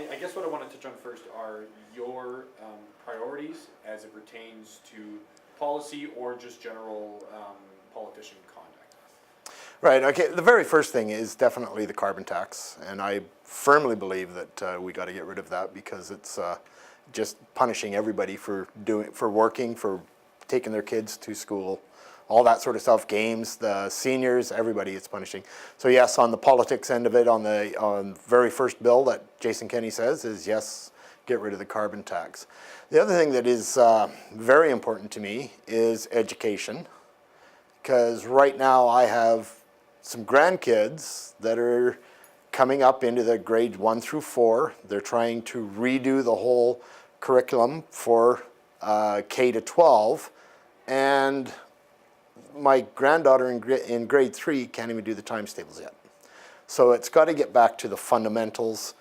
I guess what I want to touch on first are your priorities as it pertains to policy or just general politician conduct. Right, okay, the very first thing is definitely the carbon tax, and I firmly believe that we got to get rid of that because it's just punishing everybody for working, for taking their kids to school, all that sort of stuff, games, the seniors, everybody it's punishing. So yes, on the politics end of it, on the very first bill that Jason Kenney says is yes, get rid of the carbon tax. The other thing that is very important to me is education, because right now I have some grandkids that are coming up into the grade 1 through 4. They're trying to redo the whole curriculum for K to 12, and my granddaughter in grade 3 can't even do the times tables yet. So it's got to get back to the fundamentals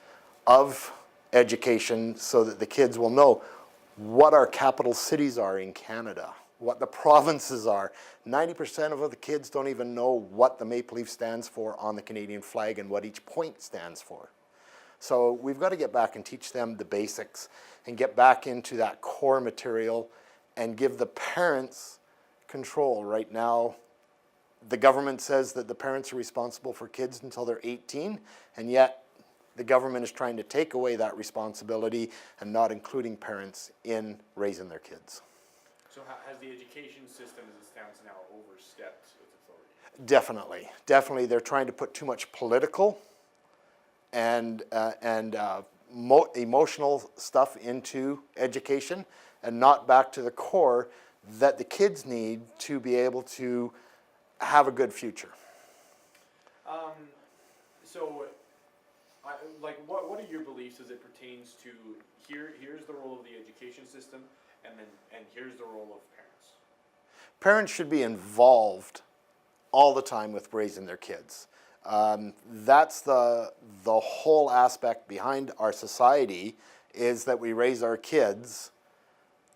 of education so that the kids will know what our capital cities are in Canada, what the provinces are. 90% of the kids don't even know what the maple leaf stands for on the Canadian flag and what each point stands for. So we've got to get back and teach them the basics and get back into that core material and give the parents control. Right now, the government says that the parents are responsible for kids until they're 18, and yet the government is trying to take away that responsibility and not including parents in raising their kids. So has the education system as it stands now overstepped its authority? Definitely, definitely. They're trying to put too much political and emotional stuff into education and not back to the core that the kids need to be able to have a good future. What are your beliefs as it pertains to here's the role of the education system, and here's the role of parents? Parents should be involved all the time with raising their kids. That's the whole aspect behind our society, is that we raise our kids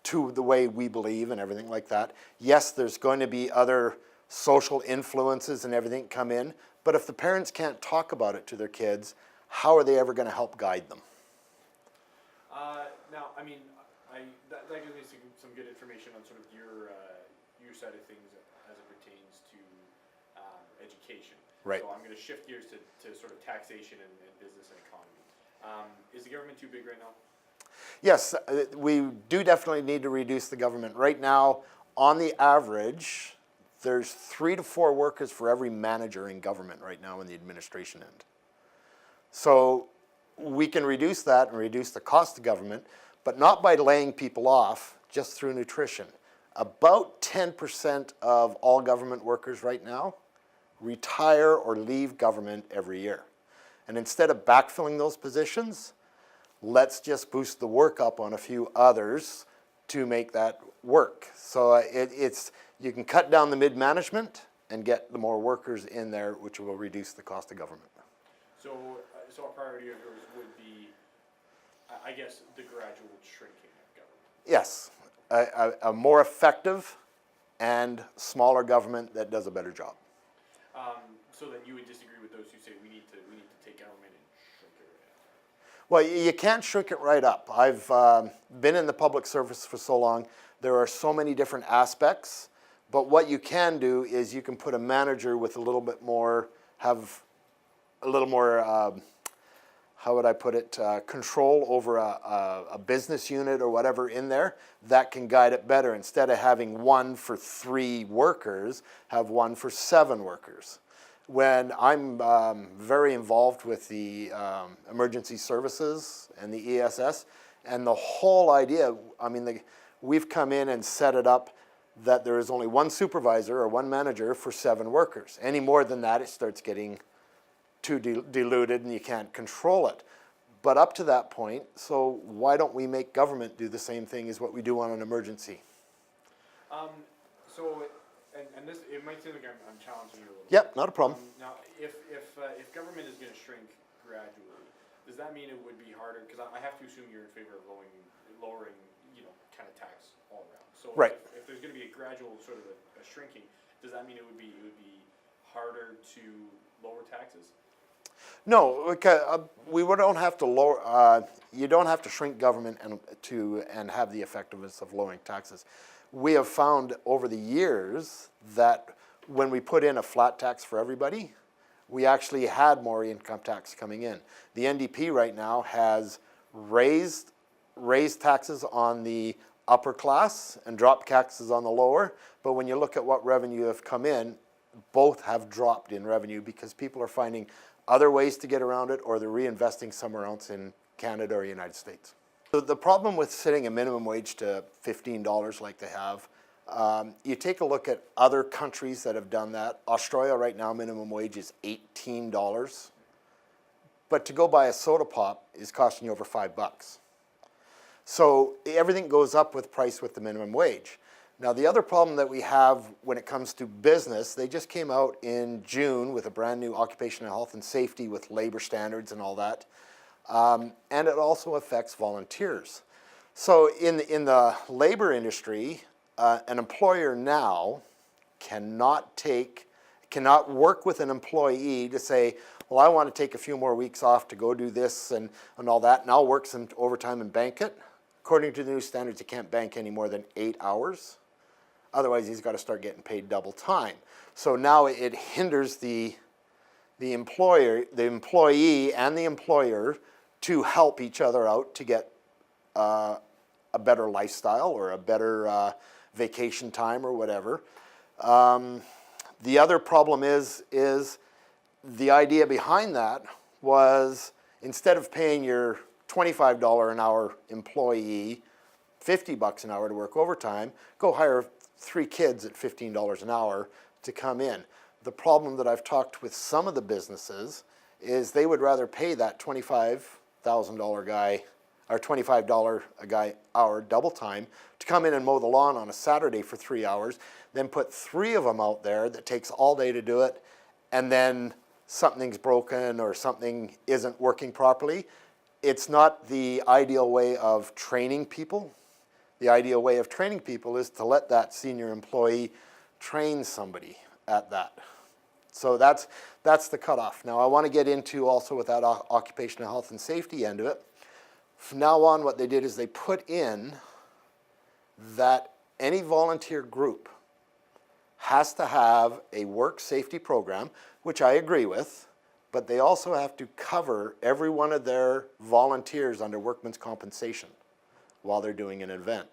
to the way we believe and everything like that. Yes, there's going to be other social influences and everything come in, but if the parents can't talk about it to their kids, how are they ever going to help guide them? Now, I mean, that gives me some good information on sort of your side of things as it pertains to education. Right. So I'm going to shift gears to sort of taxation and business and economy. Is the government too big right now? Yes, we do definitely need to reduce the government. Right now, on the average, there's 3 to 4 workers for every manager in government right now in the administration end. So we can reduce that and reduce the cost of government, but not by laying people off, just through nutrition. About 10% of all government workers right now retire or leave government every year. And instead of backfilling those positions, let's just boost the work up on a few others to make that work. So you can cut down the mid-management and get the more workers in there, which will reduce the cost of government. So a priority of yours would be, I guess, the gradual shrinking of government. Yes, a more effective and smaller government that does a better job. So then you would disagree with those who say we need to take government and shrink it right up? Well, you can't shrink it right up. I've been in the public service for so long. There are so many different aspects, but what you can do is you can put a manager with a little bit more, have a little more, how would I put it, control over a business unit or whatever in there that can guide it better. Instead of having 1 for 3 workers, have 1 for 7 workers. When I'm very involved with the emergency services and the ESS, and the whole idea, I mean, we've come in and set it up that there is only 1 supervisor or 1 manager for 7 workers. Any more than that, it starts getting too diluted and you can't control it. But up to that point, so why don't we make government do the same thing as what we do on an emergency? And this, it might seem like I'm challenging you a little bit. Yep, not a problem. Now, if government is going to shrink gradually, does that mean it would be harder? Because I have to assume you're in favor of lowering, kind of tax all around. So right. If there's going to be a gradual sort of a shrinking, does that mean it would be harder to lower taxes? No, because don't have to lower. You don't have to shrink government and have the effectiveness of lowering taxes. We have found over the years that when we put in a flat tax for everybody, we actually had more income tax coming in. The NDP right now has raised taxes on the upper class and dropped taxes on the lower. But when you look at what revenue have come in, both have dropped in revenue because people are finding other ways to get around it, or they're reinvesting somewhere else in Canada or United States. So the problem with setting a minimum wage to $15 like they have, you take a look at other countries that have done that. Australia right now, minimum wage is $18. But to go buy a soda pop is costing you over $5. So everything goes up with price with the minimum wage. Now the other problem that we have when it comes to business, they just came out in June with a brand new occupational health and safety with labor standards and all that. And it also affects volunteers. So in the labor industry, an employer now cannot work with an employee to say, well, I want to take a few more weeks off to go do this and all that, and I'll work some overtime and bank it. According to the new standards, you can't bank any more than 8 hours. Otherwise, he's got to start getting paid double time. So now it hinders the employee and the employer to help each other out to get a better lifestyle or a better vacation time or whatever. The other problem is the idea behind that was instead of paying your $25 an hour employee $50 an hour to work overtime, go hire 3 kids at $15 an hour to come in. The problem that I've talked with some of the businesses is they would rather pay that $25,000 guy or $25 a guy hour double time to come in and mow the lawn on a Saturday for 3 hours, then put 3 of them out there that takes all day to do it, and then something's broken or something isn't working properly. It's not the ideal way of training people. The ideal way of training people is to let that senior employee train somebody at that. So that's the cutoff. Now I want to get into also with that occupational health and safety end of it. From now on, what they did is they put in that any volunteer group has to have a work safety program, which I agree with, but they also have to cover every one of their volunteers under workman's compensation while they're doing an event,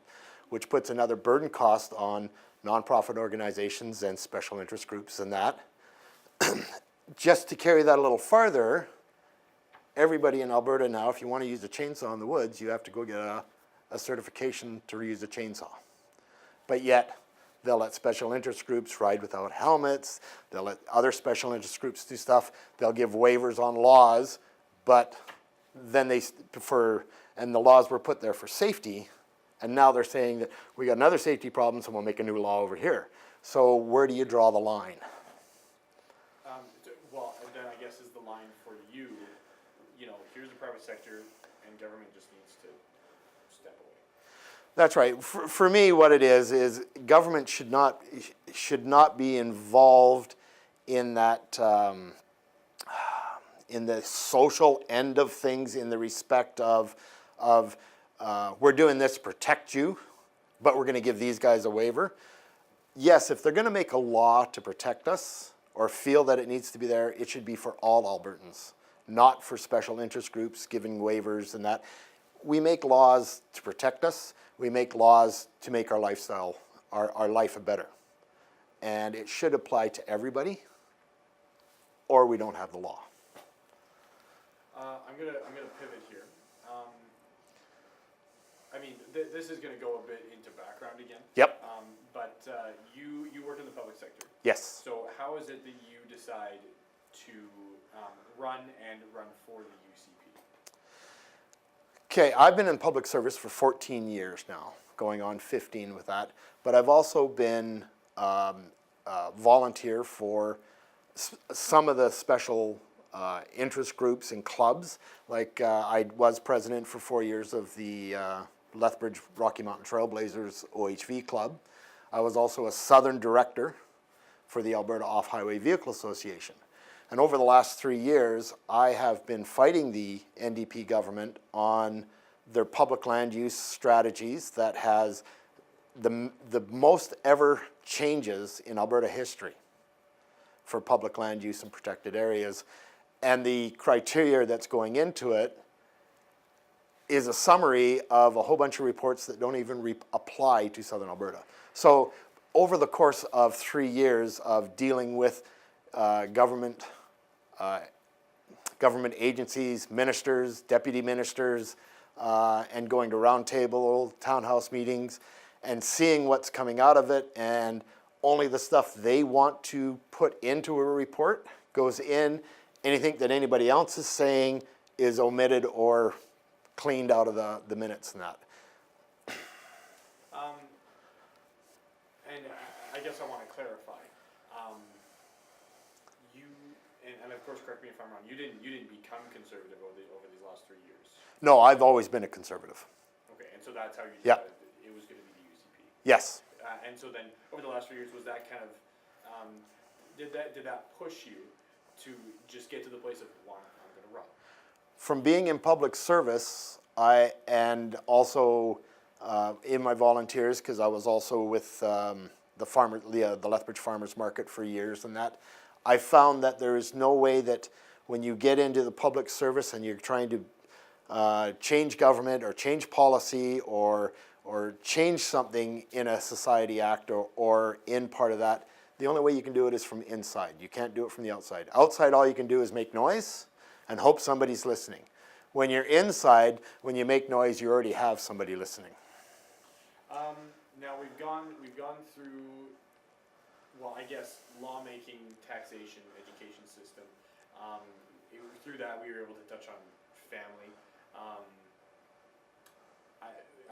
which puts another burden cost on nonprofit organizations and special interest groups and that. Just to carry that a little farther, everybody in Alberta now, if you want to use a chainsaw in the woods, you have to go get a certification to use a chainsaw. But yet, they'll let special interest groups ride without helmets, they'll let other special interest groups do stuff, they'll give waivers on laws, but then and the laws were put there for safety, and now they're saying that we got another safety problem, so we'll make a new law over here. So where do you draw the line? Well, and then I guess is the line for you, here's the private sector, and government just needs to step away. That's right. For me, what it is government should not be involved in that in the social end of things, in the respect of we're doing this to protect you, but we're going to give these guys a waiver. Yes, if they're going to make a law to protect us or feel that it needs to be there, it should be for all Albertans, not for special interest groups giving waivers and that. We make laws to protect us. We make laws to make our lifestyle, our life better. And it should apply to everybody, or we don't have the law. I'm gonna pivot here. This is gonna go a bit into background again. Yep. But you work in the public sector. Yes. So how is it that you decide to run for the UCP? Okay, I've been in public service for 14 years now, going on 15 with that. But I've also been volunteer for some of the special interest groups and clubs. Like I was president for 4 years of the Lethbridge Rocky Mountain Trailblazers OHV Club. I was also a Southern Director for the Alberta Off-Highway Vehicle Association. And over the last 3 years, I have been fighting the NDP government on their public land use strategies that has the most ever changes in Alberta history for public land use and protected areas. And the criteria that's going into it is a summary of a whole bunch of reports that don't even apply to Southern Alberta. So over the course of 3 years of dealing with government agencies, ministers, deputy ministers, and going to roundtable, townhouse meetings, and seeing what's coming out of it, and only the stuff they want to put into a report goes in. Anything that anybody else is saying is omitted or cleaned out of the minutes and that. And I guess I want to clarify. You and of course, correct me if I'm wrong. You didn't become conservative over these last 3 years. No, I've always been a conservative. Okay, and so that's how you Yeah. decided it was going to be the UCP. Yes. And so then, over the last 3 years, was that kind of did that push you to just get to the place of, well, I'm going to run? From being in public service, and also in my volunteers, because I was also with the Lethbridge Farmers Market for years, and that I found that there is no way that when you get into the public service and you're trying to change government or change policy or change something in a society act or in part of that, the only way you can do it is from inside. You can't do it from the outside. Outside, all you can do is make noise and hope somebody's listening. When you're inside, when you make noise, you already have somebody listening. Now we've gone through, well, I guess lawmaking, taxation, education system. Through that, we were able to touch on family.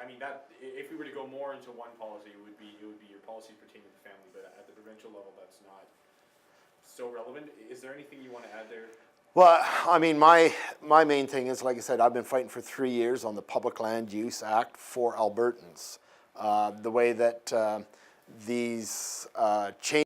I mean, that if we were to go more into one policy, it would be your policies pertaining to family. But at the provincial level, that's not so relevant. Is there anything you want to add there? Well, I mean, my main thing is, like I said, I've been fighting for 3 years on the Public Land Use Act for Albertans. The way that these changes